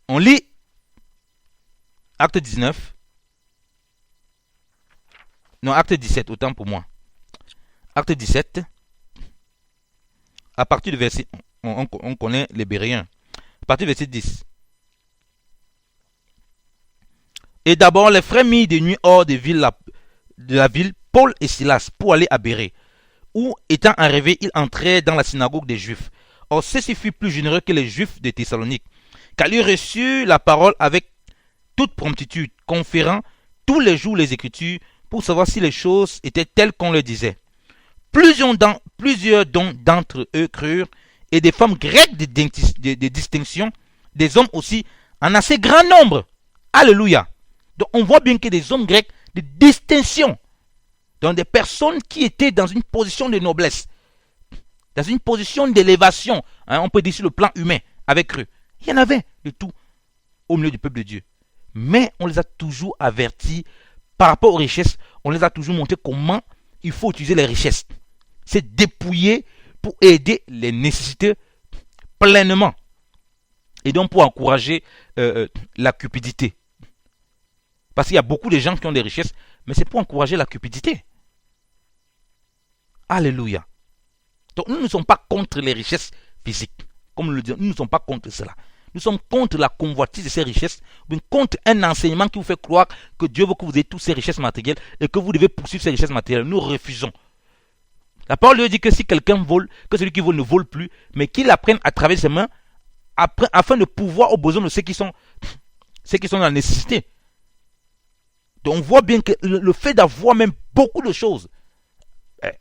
On lit Acte 19. Non, Acte 17, autant pour moi. Acte 17, à partir du verset, on connaît les Béréens. À partir du verset 10. Et d'abord, les frères mirent de nuit hors de la ville, Paul et Silas, pour aller à Bérée, où, étant arrivés, ils entraient dans la synagogue des Juifs. Or, ceux-ci furent plus généreux que les Juifs de Thessalonique, car ils reçurent la parole avec toute promptitude, conférant tous les jours les Écritures, pour savoir si les choses étaient telles qu'on le disait. Plusieurs donc d'entre eux crurent, et des femmes grecques de distinction, des hommes aussi en assez grand nombre. Alléluia. Donc on voit bien que des hommes grecs de distinction, donc des personnes qui étaient dans une position de noblesse, dans une position d'élévation, on peut dire sur le plan humain, avec eux. Il y en avait de tout au milieu du peuple de Dieu. Mais on les a toujours avertis par rapport aux richesses, on les a toujours montré comment il faut utiliser les richesses. C'est dépouiller pour aider les nécessités pleinement. Et donc pour encourager la cupidité. Parce qu'il y a beaucoup de gens qui ont des richesses, mais c'est pour encourager la cupidité. Alléluia. Donc nous ne sommes pas contre les richesses physiques. Comme nous le disons, nous ne sommes pas contre cela. Nous sommes contre la convoitise de ces richesses, ou contre un enseignement qui vous fait croire que Dieu veut que vous ayez toutes ces richesses matérielles et que vous devez poursuivre ces richesses matérielles. Nous refusons. La parole de Dieu dit que si quelqu'un vole, que celui qui vole ne vole plus, mais qu'il apprenne à travers ses mains, afin de pouvoir aux besoins de ceux qui sont dans la nécessité. Donc on voit bien que le fait d'avoir même beaucoup de choses,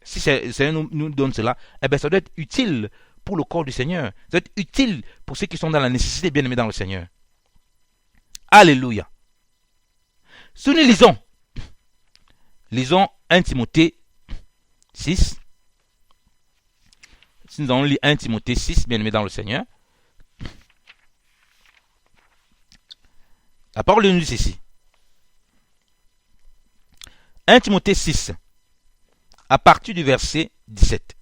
si le Seigneur nous donne cela, ça doit être utile pour le corps du Seigneur. Ça doit être utile pour ceux qui sont dans la nécessité, bien-aimés dans le Seigneur. Alléluia. Si nous lisons 1 Timothée 6. Si nous allons lire 1 Timothée 6, bien-aimés dans le Seigneur, la parole nous dit ceci. 1 Timothée 6, à partir du verset 17.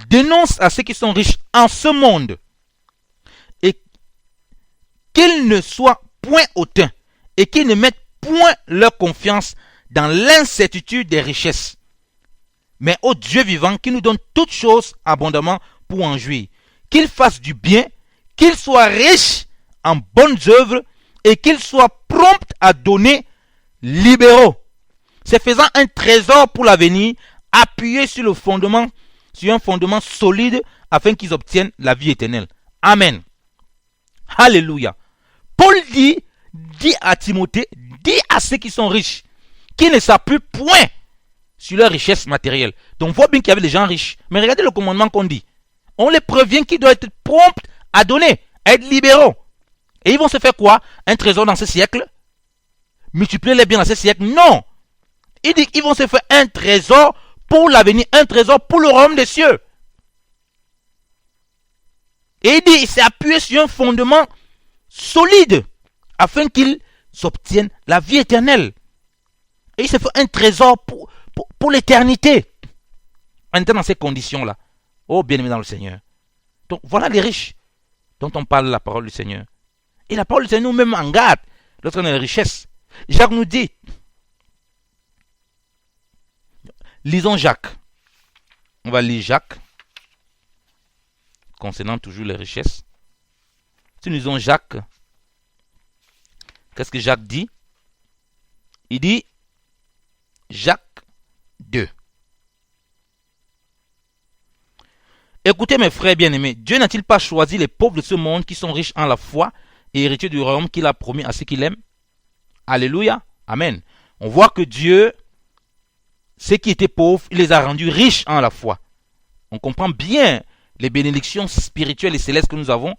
Dénonce à ceux qui sont riches en ce monde et qu'ils ne soient point hautains et qu'ils ne mettent point leur confiance dans l'incertitude des richesses, mais au Dieu vivant qui nous donne toutes choses abondamment pour en jouir. Qu'ils fassent du bien, qu'ils soient riches en bonnes œuvres et qu'ils soient prompts à donner, libéraux, se faisant un trésor pour l'avenir, appuyé sur un fondement solide afin qu'ils obtiennent la vie éternelle. Amen. Alléluia. Paul dit à Timothée, dit à ceux qui sont riches, qui ne s'appuient point sur leur richesse matérielle. Donc on voit bien qu'il y avait des gens riches. Mais regardez le commandement qu'on dit. On les prévient qu'ils doivent être prompts à donner, à être libéraux. Et ils vont se faire quoi? Un trésor dans ce siècle? Multiplier les biens dans ce siècle? Non. Il dit qu'ils vont se faire un trésor pour l'avenir, un trésor pour le royaume des cieux. Et il dit, c'est appuyé sur un fondement solide, afin qu'ils obtiennent la vie éternelle. Et il se fait un trésor pour l'éternité. En étant dans ces conditions-là. Oh, bien-aimé dans le Seigneur. Donc, voilà les riches dont on parle de la parole du Seigneur. Et la parole du Seigneur nous-mêmes en garde lorsqu'on a les richesses. Jacques nous dit, lisons Jacques. On va lire Jacques, concernant toujours les richesses. Si nous lisons Jacques, qu'est-ce que Jacques dit? Il dit, Jacques 2. Écoutez mes frères bien-aimés, Dieu n'a-t-il pas choisi les pauvres de ce monde qui sont riches en la foi et héritiers du royaume qu'il a promis à ceux qui l'aiment? Alléluia. Amen. On voit que Dieu, ceux qui étaient pauvres, il les a rendus riches en la foi. On comprend bien les bénédictions spirituelles et célestes que nous avons,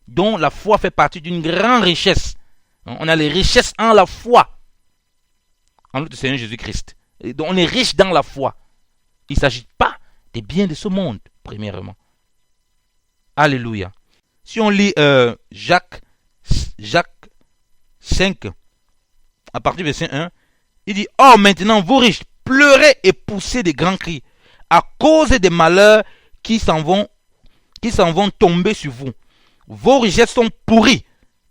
dont la foi fait partie d'une grande richesse. On a les richesses en la foi, en notre Seigneur Jésus-Christ. Et donc on est riche dans la foi. Il ne s'agit pas des biens de ce monde, premièrement. Alléluia. Si on lit Jacques 5, à partir du verset 1, il dit, « Or maintenant, vous riches, pleurez et poussez des grands cris, à cause des malheurs qui s'en vont tomber sur vous. Vos richesses sont pourries,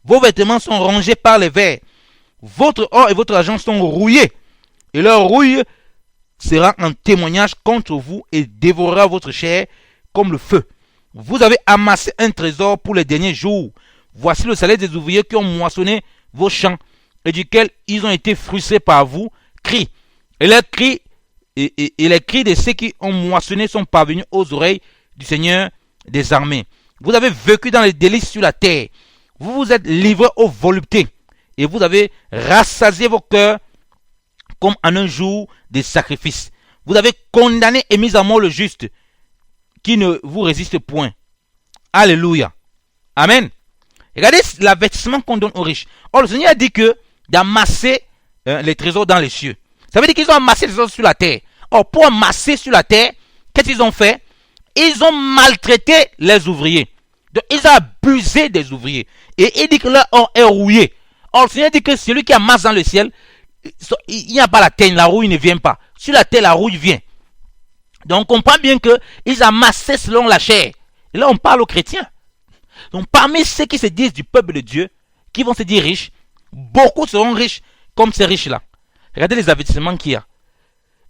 vos vêtements sont rongés par les vers, votre or et votre argent sont rouillés, et leur rouille sera un témoignage contre vous et dévorera votre chair comme le feu. Vous avez amassé un trésor pour les derniers jours. Voici le salaire des ouvriers qui ont moissonné vos champs et duquel ils ont été frustrés par vous. Crie. Et les cris de ceux qui ont moissonné sont parvenus aux oreilles du Seigneur des armées. Vous avez vécu dans les délices sur la terre. Vous vous êtes livrés aux voluptés et vous avez rassasié vos cœurs comme en un jour de sacrifice. Vous avez condamné et mis à mort le juste qui ne vous résiste point. Alléluia. Amen. Regardez l'avertissement qu'on donne aux riches. Or, le Seigneur a dit que d'amasser les trésors dans les cieux. Ça veut dire qu'ils ont amassé les trésors sur la terre. Or, pour amasser sur la terre, qu'est-ce qu'ils ont fait? Ils ont maltraité les ouvriers. Donc, ils ont abusé des ouvriers. Et il dit que leur or est rouillé. Or, le Seigneur dit que celui qui amasse dans le ciel, il n'y a pas la terre, la rouille ne vient pas. Sur la terre, la rouille vient. Donc, on comprend bien qu'ils amassaient selon la chair. Et là, on parle aux chrétiens. Donc, parmi ceux qui se disent du peuple de Dieu, qui vont se dire riches, beaucoup seront riches comme ces riches-là. Regardez les avertissements qu'il y a.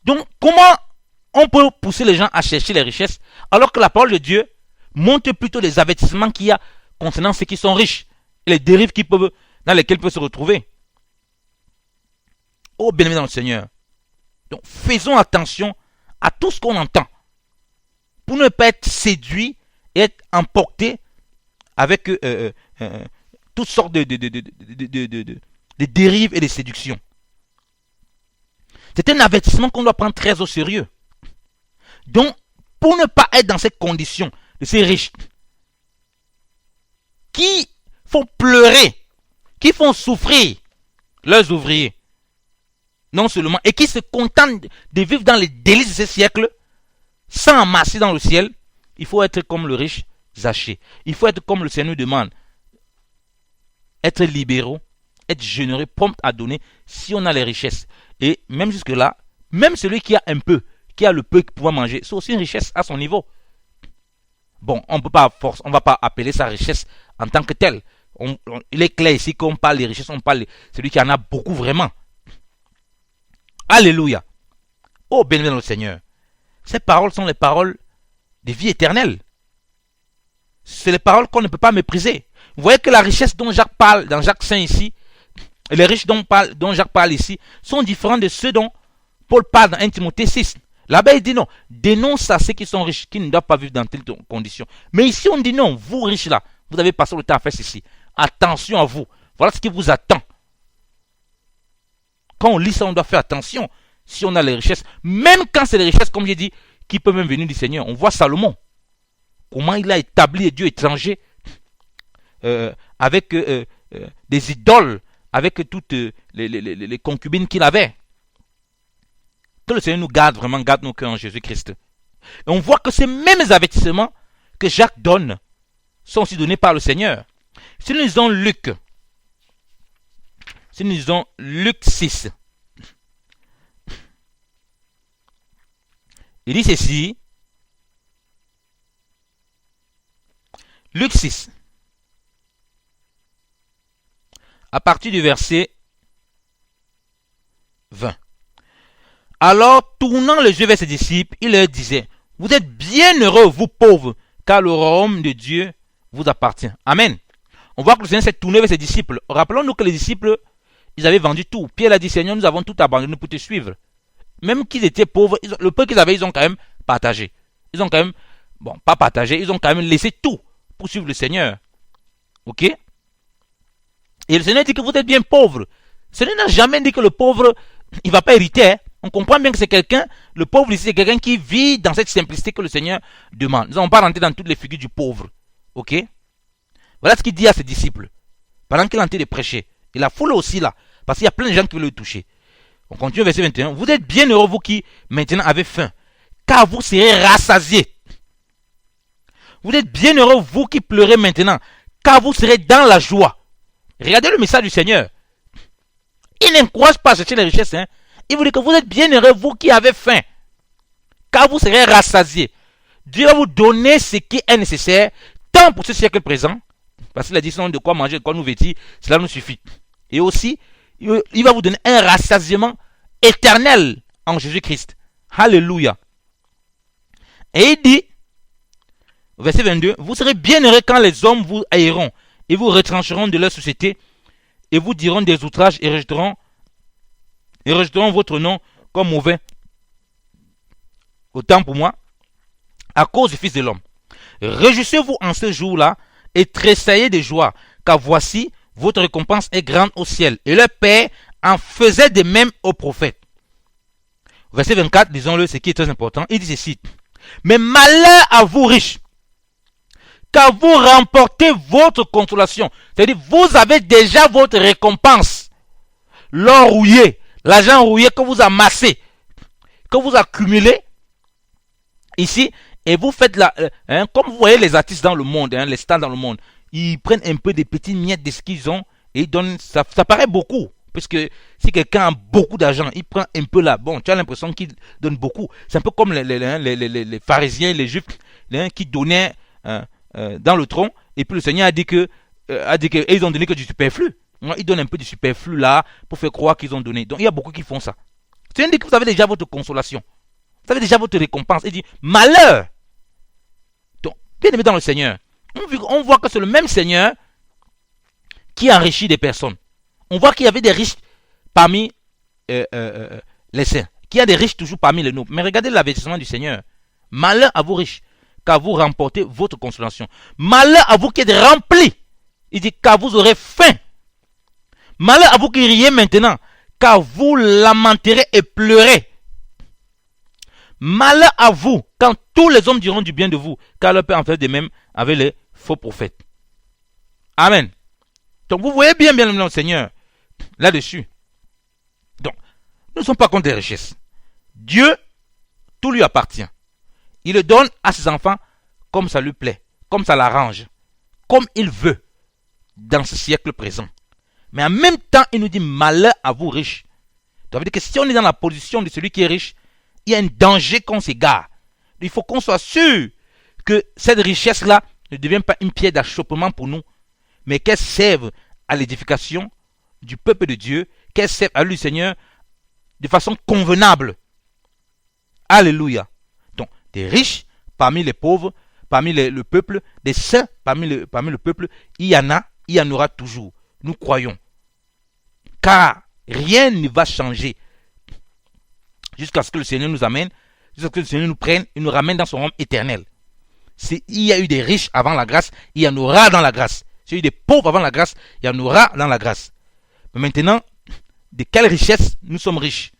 Donc, comment on peut pousser les gens à chercher les richesses alors que la parole de Dieu montre plutôt les avertissements qu'il y a concernant ceux qui sont riches et les dérives dans lesquelles ils peuvent se retrouver. Oh, bien-aimé dans le Seigneur. Donc, faisons attention à tout ce qu'on entend pour ne pas être séduit et être emporté avec toutes sortes de dérives et de séductions. C'est un avertissement qu'on doit prendre très au sérieux. Donc, pour ne pas être dans cette condition de ces riches qui font pleurer, qui font souffrir leurs ouvriers, non seulement, et qui se contentent de vivre dans les délices de ce siècle, sans amasser dans le ciel, il faut être comme le riche Zachée. Il faut être comme le Seigneur demande. Être libéraux, être généreux, prompt à donner si on a les richesses. Et même jusque-là, même celui qui a un peu, qui a le peu pour pouvoir manger, c'est aussi une richesse à son niveau. Bon, on ne va pas appeler ça richesse en tant que telle. Il est clair ici qu'on parle des richesses, on parle de celui qui en a beaucoup vraiment. Alléluia. Oh, béni le Seigneur. Ces paroles sont les paroles de vie éternelle. C'est les paroles qu'on ne peut pas mépriser. Vous voyez que la richesse dont Jacques parle dans Jacques 5 ici, et les riches dont Jacques parle ici, sont différents de ceux dont Paul parle dans 1 Timothée 6. Là-bas, il dit non, dénonce à ceux qui sont riches, qui ne doivent pas vivre dans telles conditions. Mais ici, on dit non, vous riches là, vous avez passé le temps à faire ceci. Attention à vous. Voilà ce qui vous attend. Quand on lit ça, on doit faire attention si on a les richesses. Même quand c'est les richesses, comme j'ai dit, qui peuvent même venir du Seigneur. On voit Salomon. Comment il a établi des dieux étrangers avec des idoles, avec toutes les concubines qu'il avait. Que le Seigneur nous garde, vraiment garde nos cœurs en Jésus-Christ. Et on voit que ces mêmes avertissements que Jacques donne sont aussi donnés par le Seigneur. Si nous lisons Luc 6, il dit ceci. Luc 6, à partir du verset 20. Alors, tournant les yeux vers ses disciples, il leur disait, vous êtes bien heureux, vous pauvres, car le royaume de Dieu vous appartient. Amen. On voit que le Seigneur s'est tourné vers ses disciples. Rappelons-nous que les disciples, ils avaient vendu tout. Pierre a dit, Seigneur, nous avons tout abandonné pour te suivre. Même qu'ils étaient pauvres, le peu qu'ils avaient, ils ont quand même partagé. Ils ont quand même, pas partagé, ils ont quand même laissé tout pour suivre le Seigneur. Ok? Et le Seigneur dit que vous êtes bien pauvres. Le Seigneur n'a jamais dit que le pauvre, il ne va pas hériter. Hein? On comprend bien que c'est quelqu'un, le pauvre ici, c'est quelqu'un qui vit dans cette simplicité que le Seigneur demande. Nous n'allons pas rentrer dans toutes les figures du pauvre. Ok? Voilà ce qu'il dit à ses disciples. Pendant qu'il est en train de prêcher. Et la foule aussi là. Parce qu'il y a plein de gens qui veulent le toucher. On continue verset 21. Vous êtes bien heureux, vous qui maintenant avez faim. Car vous serez rassasiés. Vous êtes bien heureux, vous qui pleurez maintenant. Car vous serez dans la joie. Regardez le message du Seigneur. Il n'encourage pas à chercher les richesses. Hein. Il vous dit que vous êtes bien heureux, vous qui avez faim. Car vous serez rassasiés. Dieu va vous donner ce qui est nécessaire, tant pour ce siècle présent, parce qu'il a dit sinon de quoi manger, de quoi nous vêtir, cela nous suffit. Et aussi, il va vous donner un rassasiement éternel en Jésus-Christ. Alléluia. Et il dit, verset 22, vous serez bien heureux quand les hommes vous haïront et vous retrancheront de leur société et vous diront des outrages et rejetteront votre nom comme mauvais. Autant pour moi, à cause du Fils de l'homme. Réjouissez-vous en ce jour-là et tressaillez de joie, car voici, votre récompense est grande au ciel. Et leur Père en faisait de même aux prophètes. Verset 24, disons-le, ce qui est très important, il dit ceci. Mais malheur à vous riches, car vous remportez votre consolation. C'est-à-dire, vous avez déjà votre récompense. L'or rouillé, l'argent rouillé que vous amassez, que vous accumulez ici, et vous faites comme vous voyez les artistes dans le monde, les stars dans le monde, ils prennent un peu des petites miettes de ce qu'ils ont et ils donnent, ça paraît beaucoup. Parce que si quelqu'un a beaucoup d'argent, il prend un peu là. Bon, tu as l'impression qu'il donne beaucoup. C'est un peu comme les pharisiens, les juifs qui donnaient dans le tronc. Et puis le Seigneur a dit que ils ont donné que du superflu. Ils donnent un peu du superflu là pour faire croire qu'ils ont donné. Donc il y a beaucoup qui font ça. C'est dit que vous avez déjà votre consolation. Vous avez déjà votre récompense. Il dit malheur. Donc, bien aimé dans le Seigneur, on voit que c'est le même Seigneur qui enrichit des personnes. On voit qu'il y avait des riches parmi les saints, qu'il y a des riches toujours parmi les nobles. Mais regardez l'avertissement du Seigneur. Malheur à vous riches, car vous remportez votre consolation. Malheur à vous qui êtes remplis. Il dit, car vous aurez faim. Malheur à vous qui riez maintenant, car vous lamenterez et pleurez. Malheur à vous, quand tous les hommes diront du bien de vous, car leur Père en fait de même avec les faux prophètes. Amen. Donc vous voyez bien le Seigneur là-dessus. Donc, nous ne sommes pas contre les richesses. Dieu, tout lui appartient. Il le donne à ses enfants comme ça lui plaît, comme ça l'arrange, comme il veut, dans ce siècle présent. Mais en même temps, il nous dit malheur à vous riches. Ça veut dire que si on est dans la position de celui qui est riche, il y a un danger qu'on s'égare. Il faut qu'on soit sûr que cette richesse-là ne devienne pas une pierre d'achoppement pour nous, mais qu'elle serve à l'édification du peuple de Dieu, qu'elle serve à lui, Seigneur, de façon convenable. Alléluia. Donc, des riches parmi les pauvres, parmi le peuple, des saints parmi le peuple, il y en aura toujours. Nous croyons. Car rien ne va changer jusqu'à ce que le Seigneur nous amène, jusqu'à ce que le Seigneur nous prenne et nous ramène dans son royaume éternel. S'il y a eu des riches avant la grâce, il y en aura dans la grâce. S'il y a eu des pauvres avant la grâce, il y en aura dans la grâce. Mais maintenant, de quelle richesse nous sommes riches?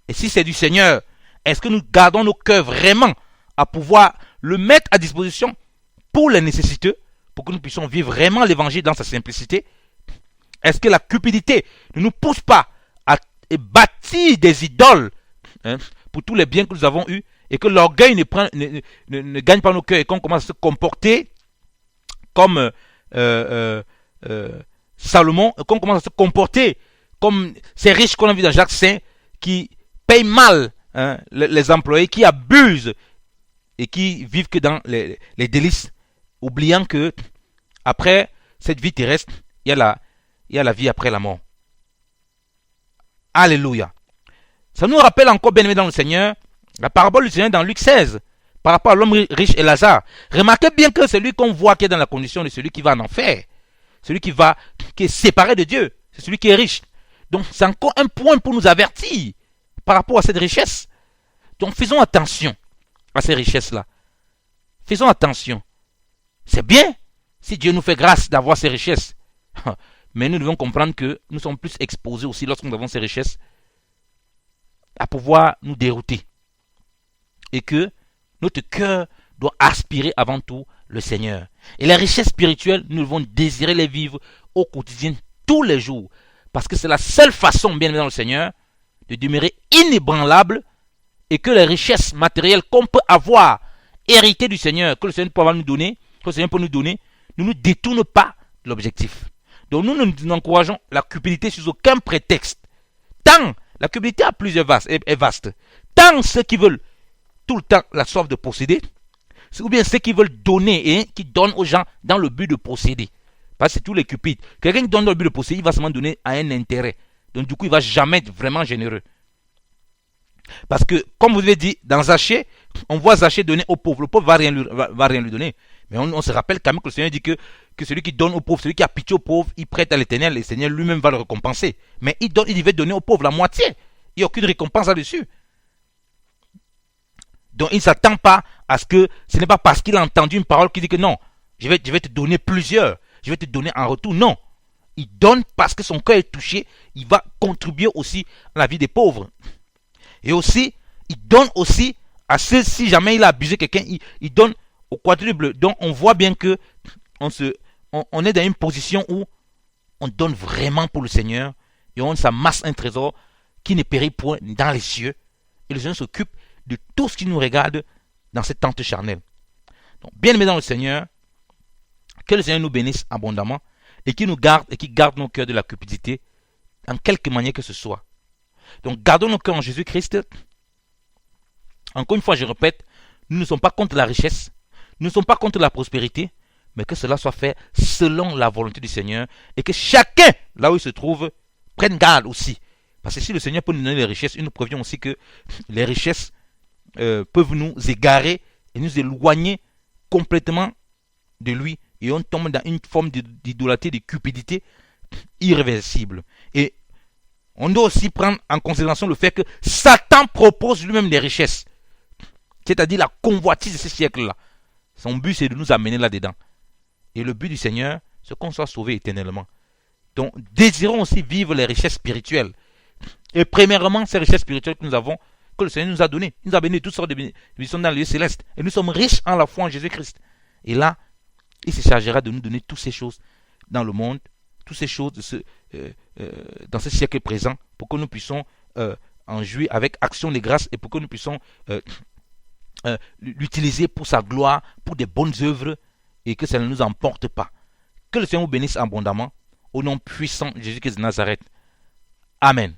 Et si c'est du Seigneur, est-ce que nous gardons nos cœurs vraiment à pouvoir le mettre à disposition pour les nécessiteux, pour que nous puissions vivre vraiment l'évangile dans sa simplicité? Est-ce que la cupidité ne nous pousse pas à bâtir des idoles pour tous les biens que nous avons eus, et que l'orgueil ne gagne pas nos cœurs et qu'on commence à se comporter comme Salomon, qu'on commence à se comporter comme ces riches qu'on a vus dans Jacques 5 qui payent mal les employés, qui abusent et qui vivent que dans les délices, oubliant que après cette vie terrestre, il y a la vie après la mort. Alléluia. Ça nous rappelle encore, bien aimé dans le Seigneur, la parabole du Seigneur dans Luc 16, par rapport à l'homme riche et Lazare. Remarquez bien que celui qu'on voit qui est dans la condition de celui qui va en enfer, celui qui est séparé de Dieu, c'est celui qui est riche. Donc c'est encore un point pour nous avertir par rapport à cette richesse. Donc faisons attention à ces richesses-là. Faisons attention. C'est bien si Dieu nous fait grâce d'avoir ces richesses. Mais nous devons comprendre que nous sommes plus exposés aussi lorsque nous avons ces richesses à pouvoir nous dérouter. Et que notre cœur doit aspirer avant tout le Seigneur. Et les richesses spirituelles, nous devons désirer les vivre au quotidien, tous les jours. Parce que c'est la seule façon, bien aimé dans le Seigneur, de demeurer inébranlable, et que les richesses matérielles qu'on peut avoir, héritées du Seigneur, que le Seigneur peut nous donner, ne nous détournent pas de l'objectif. Donc nous encourageons la cupidité sous aucun prétexte. Tant la cupidité a plusieurs est vaste. Tant ceux qui veulent tout le temps la soif de posséder, ou bien ceux qui veulent donner et qui donnent aux gens dans le but de posséder. Parce que c'est tous les cupides. Quelqu'un qui donne dans le but de posséder, il va seulement donner à un intérêt. Donc du coup, il ne va jamais être vraiment généreux. Parce que, comme vous l'avez dit, dans Zachée, on voit Zachée donner aux pauvres. Le pauvre va rien lui donner. Mais on se rappelle quand même que le Seigneur dit que celui qui donne aux pauvres, celui qui a pitié aux pauvres, il prête à l'Éternel, et le Seigneur lui-même va le récompenser. Mais il devait donner aux pauvres la moitié. Il n'y a aucune récompense là-dessus. Donc il ne s'attend pas à ce que ce n'est pas parce qu'il a entendu une parole qui dit que non, je vais te donner plusieurs, je vais te donner en retour. Non. Il donne parce que son cœur est touché, il va contribuer aussi à la vie des pauvres. Et aussi, il donne aussi si jamais il a abusé quelqu'un, il donne au quadruple. Donc on voit bien que on est dans une position où on donne vraiment pour le Seigneur et on s'amasse un trésor qui ne périt point dans les cieux. Et le Seigneur s'occupe de tout ce qui nous regarde dans cette tente charnelle. Donc, bien aimés dans le Seigneur, que le Seigneur nous bénisse abondamment et qu'il nous garde et qu'il garde nos cœurs de la cupidité en quelque manière que ce soit. Donc, gardons nos cœurs en Jésus-Christ. Encore une fois, je répète, nous ne sommes pas contre la richesse, nous ne sommes pas contre la prospérité, mais que cela soit fait selon la volonté du Seigneur et que chacun, là où il se trouve, prenne garde aussi. Parce que si le Seigneur peut nous donner les richesses, il nous prévient aussi que les richesses peuvent nous égarer et nous éloigner complètement de lui. Et on tombe dans une forme d'idolâtrie, de cupidité irréversible. Et on doit aussi prendre en considération le fait que Satan propose lui-même des richesses. C'est-à-dire la convoitise de ce siècle-là. Son but, c'est de nous amener là-dedans. Et le but du Seigneur, c'est qu'on soit sauvé éternellement. Donc, désirons aussi vivre les richesses spirituelles. Et premièrement, ces richesses spirituelles que nous avons, que le Seigneur nous a données. Il nous a donné toutes sortes de bénédictions dans le lieu céleste. Et nous sommes riches en la foi en Jésus-Christ. Et là, il se chargera de nous donner toutes ces choses dans le monde, toutes ces choses dans ce siècle présent, pour que nous puissions en jouir avec action de grâce et pour que nous puissions l'utiliser pour sa gloire, pour des bonnes œuvres et que ça ne nous emporte pas. Que le Seigneur vous bénisse abondamment au nom puissant de Jésus-Christ de Nazareth. Amen.